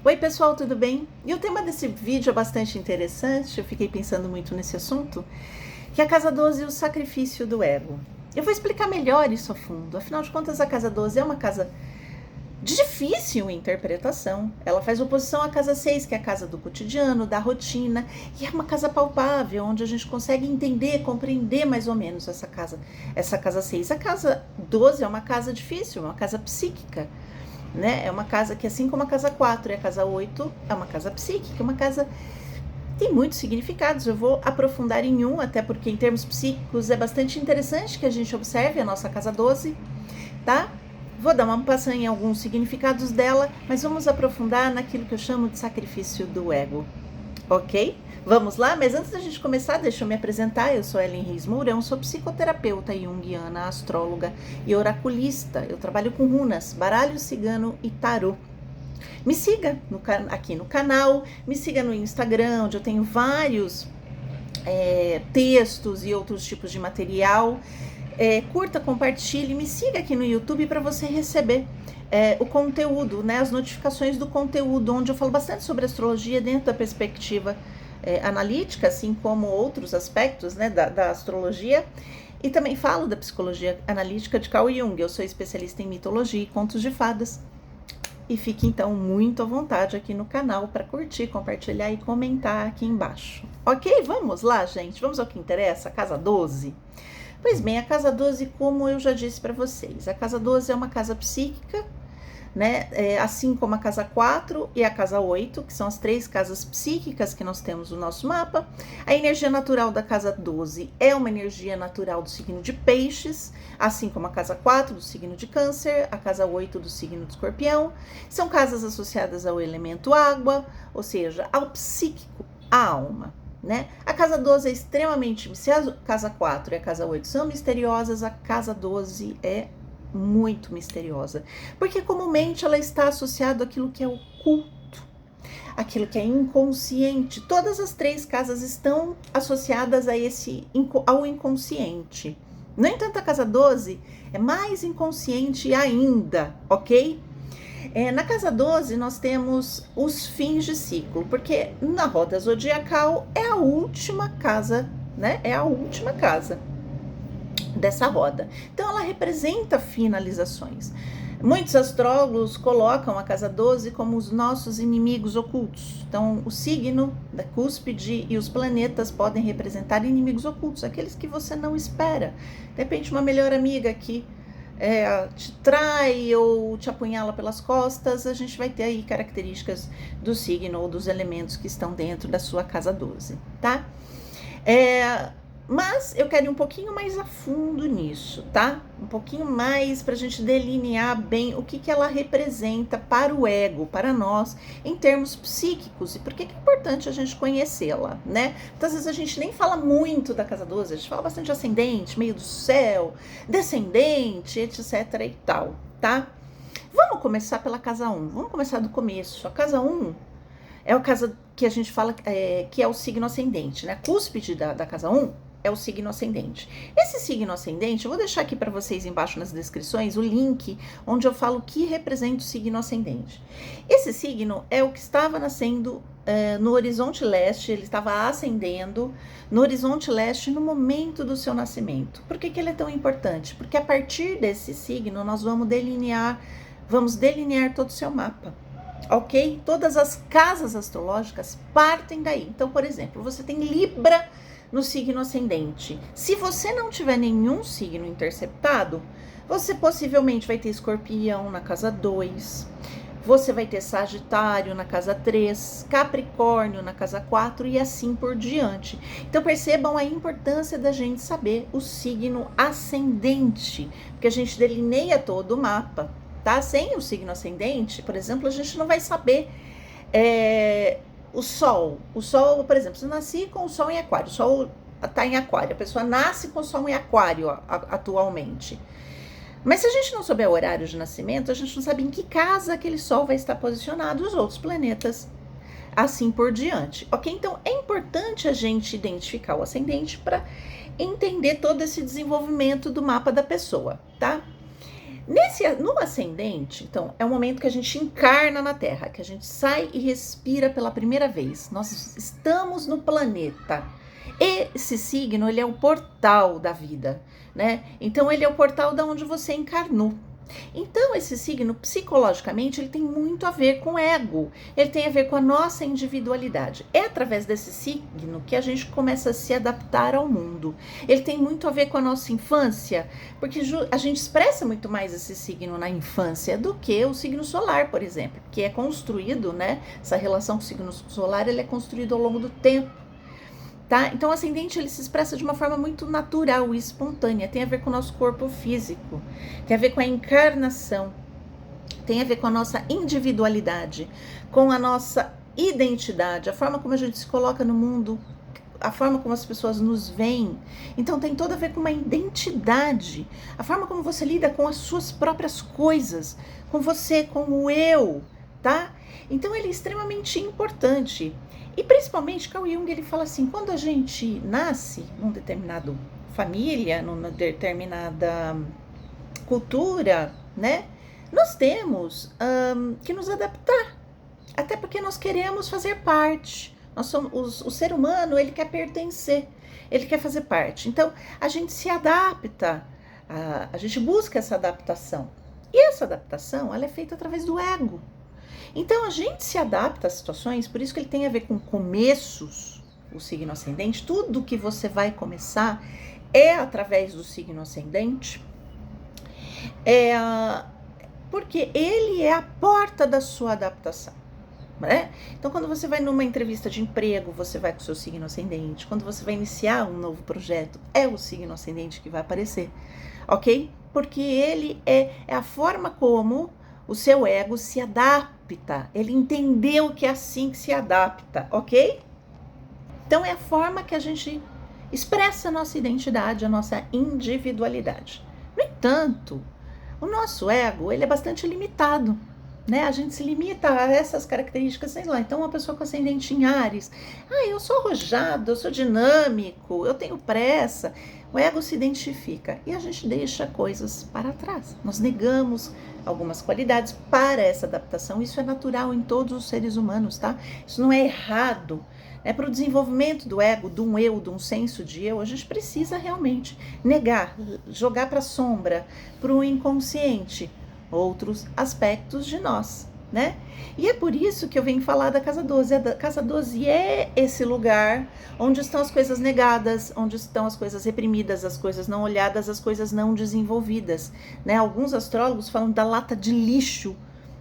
Oi pessoal, tudo bem? E o tema desse vídeo é bastante interessante, eu fiquei pensando muito nesse assunto, que é a casa 12 e o sacrifício do ego. Eu vou explicar melhor isso a fundo, afinal de contas a casa 12 é uma casa de difícil interpretação. Ela faz oposição à casa 6, que é a casa do cotidiano, da rotina, e é uma casa palpável, onde a gente consegue entender, compreender mais ou menos essa casa 6. A casa 12 é uma casa difícil, uma casa psíquica, né? É uma casa que, assim como a casa 4 e a casa 8, é uma casa psíquica, uma casa tem muitos significados. Eu vou aprofundar em um, até porque em termos psíquicos é bastante interessante que a gente observe a nossa casa 12, tá? Vou dar uma passada em alguns significados dela, mas vamos aprofundar naquilo que eu chamo de sacrifício do ego, ok? Vamos lá? Mas antes da gente começar, deixa eu me apresentar. Eu sou Ellen Reis Mourão, sou psicoterapeuta junguiana, astróloga e oraculista. Eu trabalho com runas, baralho cigano e tarô. Me siga aqui no canal, me siga no Instagram, onde eu tenho vários textos e outros tipos de material. Curta, compartilhe, me siga aqui no YouTube para você receber o conteúdo, né, as notificações do conteúdo, onde eu falo bastante sobre astrologia dentro da perspectiva analítica, assim como outros aspectos, né, da astrologia. E também falo da psicologia analítica de Carl Jung. Eu sou especialista em mitologia e contos de fadas. E fique então muito à vontade aqui no canal para curtir, compartilhar e comentar aqui embaixo. Ok? Vamos lá, gente? Vamos ao que interessa, a casa 12. Pois bem, a casa 12, como eu já disse para vocês, a casa 12 é uma casa psíquica, né? Assim como a casa 4 e a casa 8, que são as três casas psíquicas que nós temos no nosso mapa. A energia natural da casa 12 é uma energia natural do signo de Peixes, assim como a casa 4 do signo de Câncer, a casa 8 do signo de Escorpião. São casas associadas ao elemento água, ou seja, ao psíquico, à alma, né? A casa 12 é extremamente, se a casa 4 e a casa 8 são misteriosas, a casa 12 é muito misteriosa, porque comumente ela está associada àquilo que é oculto, aquilo que é inconsciente. Todas as três casas estão associadas ao inconsciente. No entanto, a casa 12 é mais inconsciente ainda, ok? Na casa 12 nós temos os fins de ciclo, porque na roda zodiacal é a última casa, né? É a última casa dessa roda. Então ela representa finalizações. Muitos astrólogos colocam a casa 12 como os nossos inimigos ocultos. Então o signo da cúspide e os planetas podem representar inimigos ocultos, aqueles que você não espera. De repente uma melhor amiga que te trai ou te apunhala pelas costas, a gente vai ter aí características do signo ou dos elementos que estão dentro da sua casa 12, tá? Mas eu quero ir um pouquinho mais a fundo nisso, tá? Um pouquinho mais para a gente delinear bem o que ela representa para o ego, para nós, em termos psíquicos, e por que é importante a gente conhecê-la, né? Muitas vezes a gente nem fala muito da casa 12, a gente fala bastante de ascendente, meio do céu, descendente, etc e tal, tá? Vamos começar pela casa 1, vamos começar do começo. A casa 1 é a casa que a gente fala que é o signo ascendente, né? A cúspide da casa 1 é o signo ascendente. Esse signo ascendente, eu vou deixar aqui para vocês embaixo nas descrições o link onde eu falo o que representa o signo ascendente. Esse signo é o que estava nascendo no horizonte leste, ele estava ascendendo no horizonte leste no momento do seu nascimento. Por que ele é tão importante? Porque a partir desse signo nós vamos delinear todo o seu mapa. Ok? Todas as casas astrológicas partem daí. Então, por exemplo, você tem Libra no signo ascendente. Se você não tiver nenhum signo interceptado, você possivelmente vai ter Escorpião na casa 2, você vai ter Sagitário na casa 3, Capricórnio na casa 4 e assim por diante. Então percebam a importância da gente saber o signo ascendente, porque a gente delineia todo o mapa, tá? Sem o signo ascendente, por exemplo, a gente não vai saber o Sol, por exemplo, se eu nasci com o Sol em Aquário, o Sol está em Aquário, a pessoa nasce com o Sol em Aquário atualmente. Mas se a gente não souber o horário de nascimento, a gente não sabe em que casa aquele Sol vai estar posicionado, os outros planetas, assim por diante, ok? Então é importante a gente identificar o ascendente para entender todo esse desenvolvimento do mapa da pessoa, tá? No ascendente, então, é o momento que a gente encarna na Terra, que a gente sai e respira pela primeira vez. Nós estamos no planeta. Esse signo, ele é o portal da vida, né? Então, ele é o portal da onde você encarnou. Então, esse signo, psicologicamente, ele tem muito a ver com o ego, ele tem a ver com a nossa individualidade. É através desse signo que a gente começa a se adaptar ao mundo. Ele tem muito a ver com a nossa infância, porque a gente expressa muito mais esse signo na infância do que o signo solar, por exemplo, que é construído, né? Essa relação com o signo solar, ele é construído ao longo do tempo. Tá? Então, o ascendente ele se expressa de uma forma muito natural e espontânea, tem a ver com o nosso corpo físico, tem a ver com a encarnação, tem a ver com a nossa individualidade, com a nossa identidade, a forma como a gente se coloca no mundo, a forma como as pessoas nos veem. Então, tem toda a ver com uma identidade, a forma como você lida com as suas próprias coisas, com você, com o eu, tá? Então, ele é extremamente importante. E principalmente, Carl Jung, ele fala assim, quando a gente nasce numa determinada família, numa determinada cultura, né, nós temos que nos adaptar, até porque nós queremos fazer parte. Nós somos, o ser humano, ele quer pertencer, ele quer fazer parte. Então, a gente se adapta, a gente busca essa adaptação. E essa adaptação, ela é feita através do ego. Então, a gente se adapta às situações, por isso que ele tem a ver com começos, o signo ascendente. Tudo que você vai começar é através do signo ascendente, porque ele é a porta da sua adaptação, né? Então, quando você vai numa entrevista de emprego, você vai com o seu signo ascendente. Quando você vai iniciar um novo projeto, é o signo ascendente que vai aparecer, ok? Porque ele é a forma como o seu ego se adapta, ele entendeu que é assim que se adapta, ok? Então é a forma que a gente expressa a nossa identidade, a nossa individualidade. No entanto, o nosso ego, ele é bastante limitado, né? A gente se limita a essas características, sei lá. Então, uma pessoa com ascendente em Áries, eu sou arrojado, eu sou dinâmico, eu tenho pressa. O ego se identifica e a gente deixa coisas para trás. Nós negamos algumas qualidades para essa adaptação. Isso é natural em todos os seres humanos, tá? Isso não é errado. Para o desenvolvimento do ego, de um eu, de um senso de eu, a gente precisa realmente negar, jogar para a sombra, para o inconsciente, outros aspectos de nós, né? E é por isso que eu venho falar da Casa 12. A Casa 12 é esse lugar onde estão as coisas negadas, onde estão as coisas reprimidas, as coisas não olhadas, as coisas não desenvolvidas, né? Alguns astrólogos falam da lata de lixo,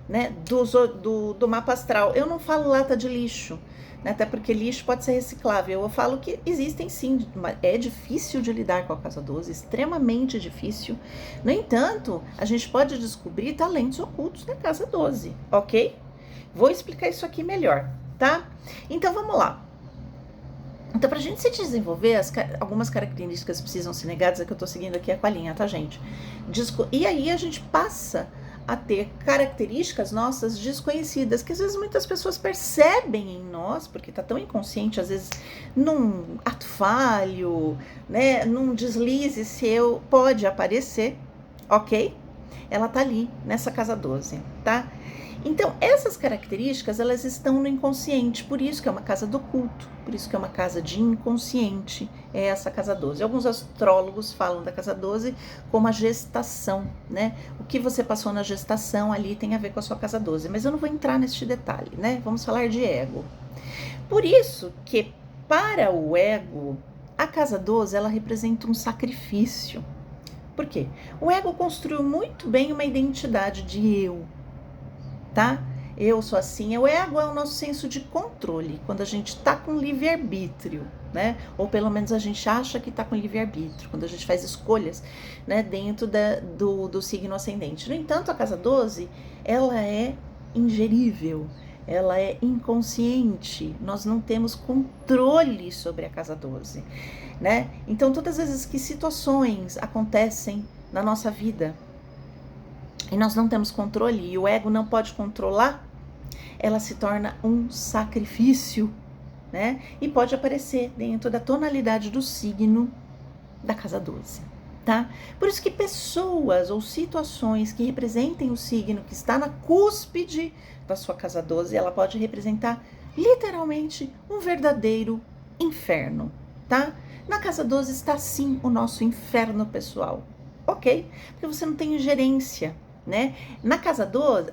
né? Do mapa astral. Eu não falo lata de lixo, né? Até porque lixo pode ser reciclável. Eu falo que existem sim, é difícil de lidar com a Casa 12, extremamente difícil. No entanto, a gente pode descobrir talentos ocultos na Casa 12, ok? Vou explicar isso aqui melhor, tá? Então, vamos lá. Então, pra gente se desenvolver, algumas características precisam ser negadas, é que eu tô seguindo aqui a linha, tá, gente? E aí a gente passa a ter características nossas desconhecidas, que às vezes muitas pessoas percebem em nós, porque tá tão inconsciente, às vezes num ato falho, né, num deslize seu, pode aparecer, ok? Ela tá ali, nessa Casa 12, tá? Então, essas características, elas estão no inconsciente, por isso que é uma casa do oculto, por isso que é uma casa de inconsciente, é essa Casa 12. Alguns astrólogos falam da Casa 12 como a gestação, né? O que você passou na gestação ali tem a ver com a sua Casa 12, mas eu não vou entrar neste detalhe, né? Vamos falar de ego. Por isso que, para o ego, a Casa 12, ela representa um sacrifício. Por quê? O ego construiu muito bem uma identidade de eu, tá? Eu sou assim. O ego é o nosso senso de controle, quando a gente tá com livre-arbítrio, né? Ou pelo menos a gente acha que tá com livre-arbítrio, quando a gente faz escolhas, né, dentro do signo ascendente. No entanto, a Casa 12, ela é ingerível, ela é inconsciente, nós não temos controle sobre a Casa 12, né? Então, todas as vezes que situações acontecem na nossa vida, e nós não temos controle, e o ego não pode controlar, ela se torna um sacrifício, né? E pode aparecer dentro da tonalidade do signo da Casa 12, tá? Por isso que pessoas ou situações que representem o signo que está na cúspide da sua casa 12, ela pode representar literalmente um verdadeiro inferno, tá? Na casa 12 está sim o nosso inferno pessoal, ok? Porque você não tem gerência, né? Na casa 12,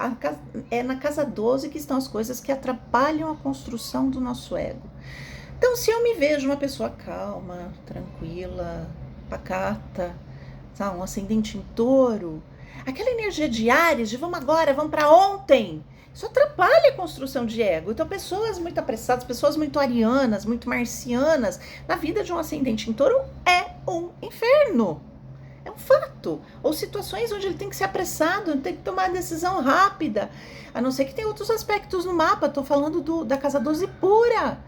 é na casa 12 que estão as coisas que atrapalham a construção do nosso ego. Então, se eu me vejo uma pessoa calma, tranquila, pacata, sabe, um ascendente em touro, aquela energia de Áries, de vamos agora, vamos para ontem, isso atrapalha a construção de ego. Então, pessoas muito apressadas, pessoas muito arianas, muito marcianas, na vida de um ascendente em touro é um inferno. É um fato. Ou situações onde ele tem que ser apressado, tem que tomar decisão rápida. A não ser que tenha outros aspectos no mapa. Estou falando da casa 12 pura.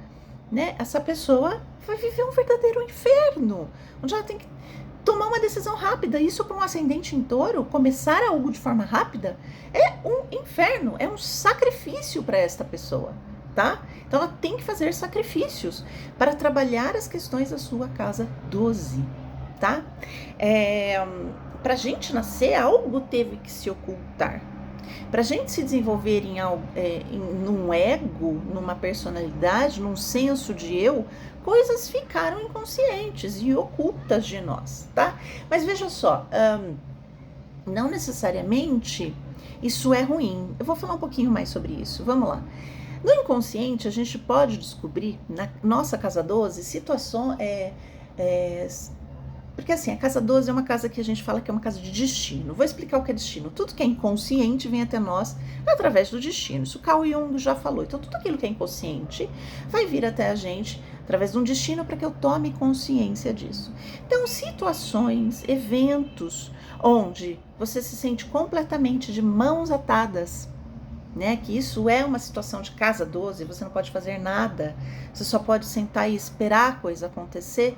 Né? Essa pessoa vai viver um verdadeiro inferno. Onde ela tem que tomar uma decisão rápida. Isso para um ascendente em touro, começar algo de forma rápida, é um inferno. É um sacrifício para esta pessoa. Tá? Então ela tem que fazer sacrifícios para trabalhar as questões da sua casa 12. Tá? Pra gente nascer, algo teve que se ocultar. Pra gente se desenvolver num ego, numa personalidade, num senso de eu, coisas ficaram inconscientes e ocultas de nós, tá? Mas veja só, não necessariamente isso é ruim. Eu vou falar um pouquinho mais sobre isso, vamos lá. No inconsciente, a gente pode descobrir, na nossa casa 12, situações... Porque assim, a casa 12 é uma casa que a gente fala que é uma casa de destino. Vou explicar o que é destino. Tudo que é inconsciente vem até nós através do destino. Isso o Carl Jung já falou. Então, tudo aquilo que é inconsciente vai vir até a gente através de um destino para que eu tome consciência disso. Então, situações, eventos onde você se sente completamente de mãos atadas, né, que isso é uma situação de casa 12, você não pode fazer nada, você só pode sentar e esperar a coisa acontecer.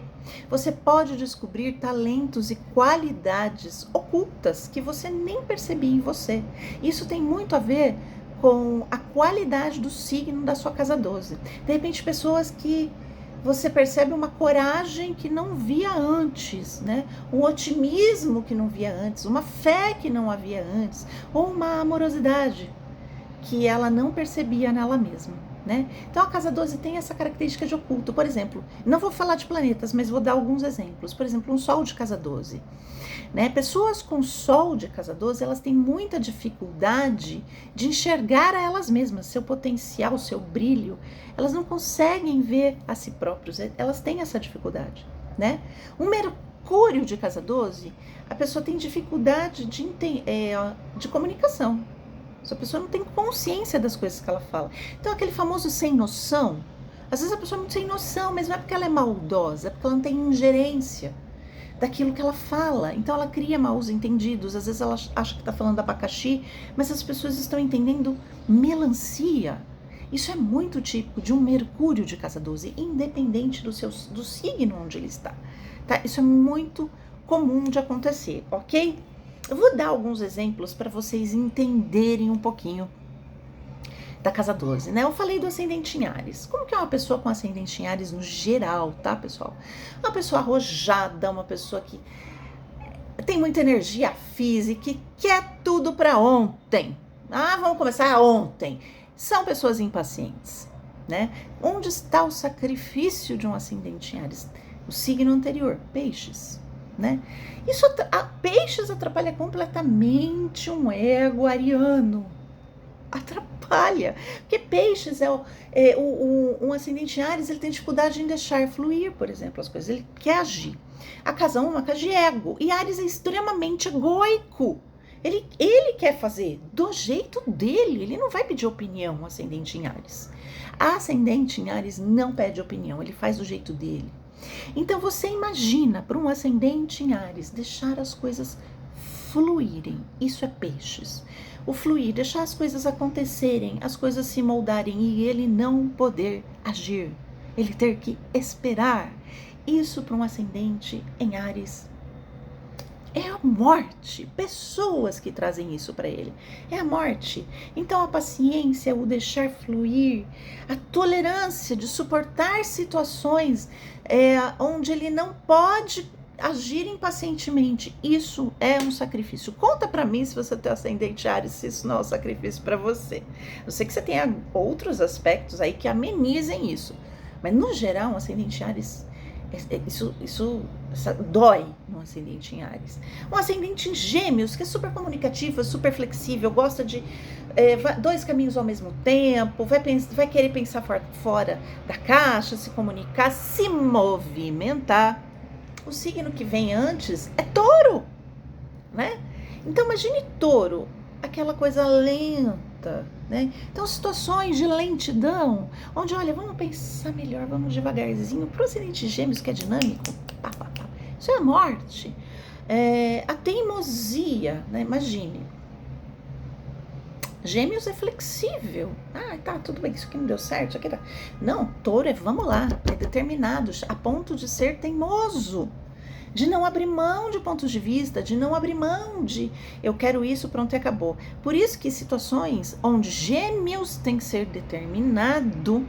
Você pode descobrir talentos e qualidades ocultas que você nem percebia em você. Isso tem muito a ver com a qualidade do signo da sua casa 12. De repente, pessoas que você percebe uma coragem que não via antes, né? Um otimismo que não via antes, uma fé que não havia antes, ou uma amorosidade que ela não percebia nela mesma, né? Então a casa 12 tem essa característica de oculto. Por exemplo, não vou falar de planetas, mas vou dar alguns exemplos. Por exemplo, um sol de casa 12, né? Pessoas com sol de casa 12, elas têm muita dificuldade de enxergar a elas mesmas, seu potencial, seu brilho. Elas não conseguem ver a si próprios, elas têm essa dificuldade, né? Um Mercúrio de casa 12, a pessoa tem dificuldade de comunicação. Essa pessoa não tem consciência das coisas que ela fala. Então, aquele famoso sem noção, às vezes a pessoa é muito sem noção, mas não é porque ela é maldosa, é porque ela não tem ingerência daquilo que ela fala. Então, ela cria maus entendidos. Às vezes ela acha que está falando abacaxi, mas as pessoas estão entendendo melancia. Isso é muito típico de um Mercúrio de casa 12, independente do signo onde ele está. Tá? Isso é muito comum de acontecer, ok? Eu vou dar alguns exemplos para vocês entenderem um pouquinho da casa 12, né? Eu falei do ascendente em Áries. Como que é uma pessoa com ascendente em Áries no geral, tá, pessoal? Uma pessoa arrojada, uma pessoa que tem muita energia física, que quer tudo para ontem. Ah, vamos começar ontem. São pessoas impacientes, né? Onde está o sacrifício de um ascendente em Áries? O signo anterior, Peixes. Né? Isso Peixes atrapalha completamente um ego ariano. Atrapalha. Porque Peixes um ascendente em Áries, ele tem dificuldade em deixar fluir, por exemplo, as coisas. Ele quer agir. A casa 1 é uma casa de ego. E Áries é extremamente egoico. Ele quer fazer do jeito dele. Ele não vai pedir opinião, ascendente em Áries. A ascendente em Áries não pede opinião. Ele faz do jeito dele. Então você imagina para um ascendente em Áries deixar as coisas fluírem, isso é Peixes. O fluir, deixar as coisas acontecerem, as coisas se moldarem e ele não poder agir, ele ter que esperar. Isso para um ascendente em Áries é a morte. Pessoas que trazem isso para ele é a morte. Então a paciência, o deixar fluir, a tolerância de suportar situações onde ele não pode agir impacientemente, isso é um sacrifício. Conta pra mim se você tem ascendente Áries, se isso não é um sacrifício pra você. Eu sei que você tem outros aspectos aí que amenizem isso, mas no geral, um ascendente Áries, isso dói no ascendente em Áries. Um ascendente em Gêmeos, que é super comunicativo, super flexível, gosta de dois caminhos ao mesmo tempo, vai querer pensar fora da caixa, se comunicar, se movimentar. O signo que vem antes é Touro, né? Então imagine Touro, aquela coisa lenta, né? Então situações de lentidão, onde olha, vamos pensar melhor, vamos devagarzinho. Pro ascendente Gêmeos, que é dinâmico, isso é a morte. A teimosia, né? Imagine, Gêmeos é flexível. Tá, tudo bem, isso aqui não deu certo, isso aqui tá. Não, Touro vamos lá, é determinado, a ponto de ser teimoso, de não abrir mão de pontos de vista, de não abrir mão de eu quero isso, pronto e acabou. Por isso que situações onde Gêmeos tem que ser determinado,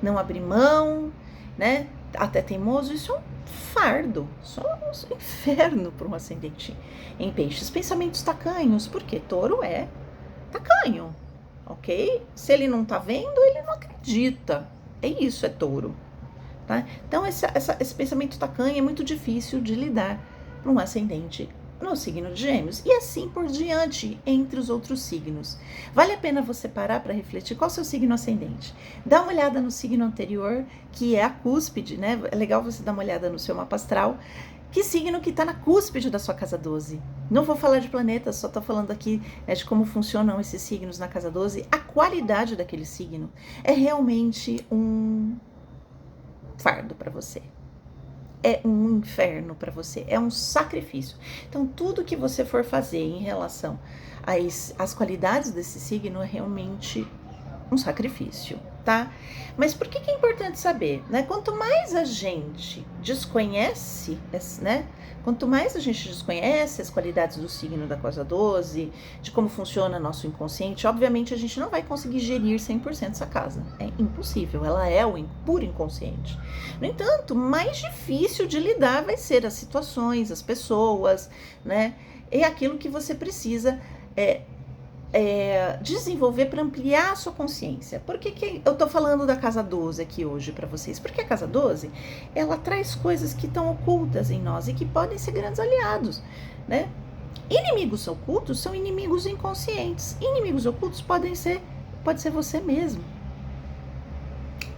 não abrir mão, né, até teimoso, isso é um fardo, só um inferno para um ascendente em Peixes. Pensamentos tacanhos, porque Touro é tacanho, ok? Se ele não tá vendo, ele não acredita. É isso, é Touro, tá? Então esse pensamento tacanho é muito difícil de lidar para um ascendente no signo de Gêmeos, e assim por diante entre os outros signos. Vale a pena você parar para refletir qual é o seu signo ascendente. Dá uma olhada no signo anterior, que é a cúspide, né? É legal você dar uma olhada no seu mapa astral. Que signo que está na cúspide da sua casa 12? Não vou falar de planetas, só estou falando aqui, né, de como funcionam esses signos na casa 12. A qualidade daquele signo é realmente um fardo para você. É um inferno para você, é um sacrifício. Então, tudo que você for fazer em relação às qualidades desse signo é realmente um sacrifício, tá? Mas por que é importante saber, né? Quanto mais a gente desconhece, né? Quanto mais a gente desconhece as qualidades do signo da casa 12, de como funciona nosso inconsciente, obviamente a gente não vai conseguir gerir 100% essa casa. É impossível, ela é o puro inconsciente. No entanto, mais difícil de lidar vai ser as situações, as pessoas, né? É aquilo que você precisa desenvolver para ampliar a sua consciência. Por que eu tô falando da casa 12 aqui hoje para vocês? Porque a casa 12, ela traz coisas que estão ocultas em nós e que podem ser grandes aliados, né? Inimigos ocultos são inimigos inconscientes. Inimigos ocultos pode ser você mesmo,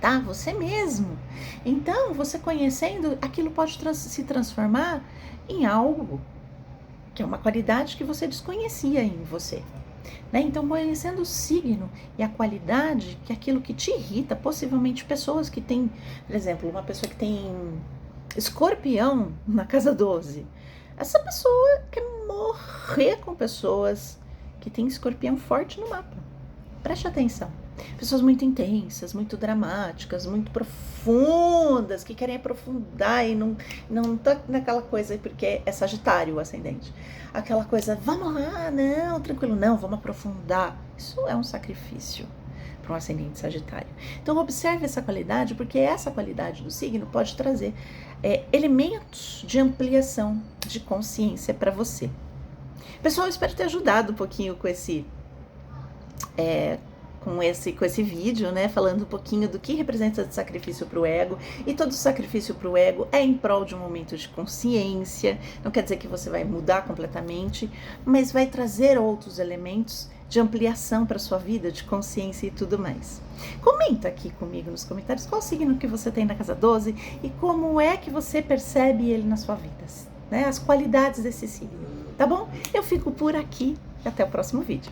tá? Você mesmo. Então, você conhecendo, aquilo pode se transformar em algo que é uma qualidade que você desconhecia em você. Né? Então, conhecendo o signo e a qualidade, que é aquilo que te irrita, possivelmente pessoas que têm, por exemplo, uma pessoa que tem escorpião na casa 12, essa pessoa quer morrer com pessoas que têm escorpião forte no mapa. Preste atenção. Pessoas muito intensas, muito dramáticas, muito profundas, que querem aprofundar e não tá naquela coisa, porque é Sagitário o ascendente. Aquela coisa, vamos lá, não, tranquilo, não, vamos aprofundar. Isso é um sacrifício para um ascendente Sagitário. Então observe essa qualidade, porque essa qualidade do signo pode trazer elementos de ampliação de consciência para você. Pessoal, eu espero ter ajudado um pouquinho com esse vídeo, né, falando um pouquinho do que representa de sacrifício para o ego, e todo sacrifício para o ego é em prol de um momento de consciência. Não quer dizer que você vai mudar completamente, mas vai trazer outros elementos de ampliação para sua vida, de consciência e tudo mais. Comenta aqui comigo nos comentários qual signo que você tem na casa 12 e como é que você percebe ele na sua vida, né, as qualidades desse signo, tá bom? Eu fico por aqui, até o próximo vídeo.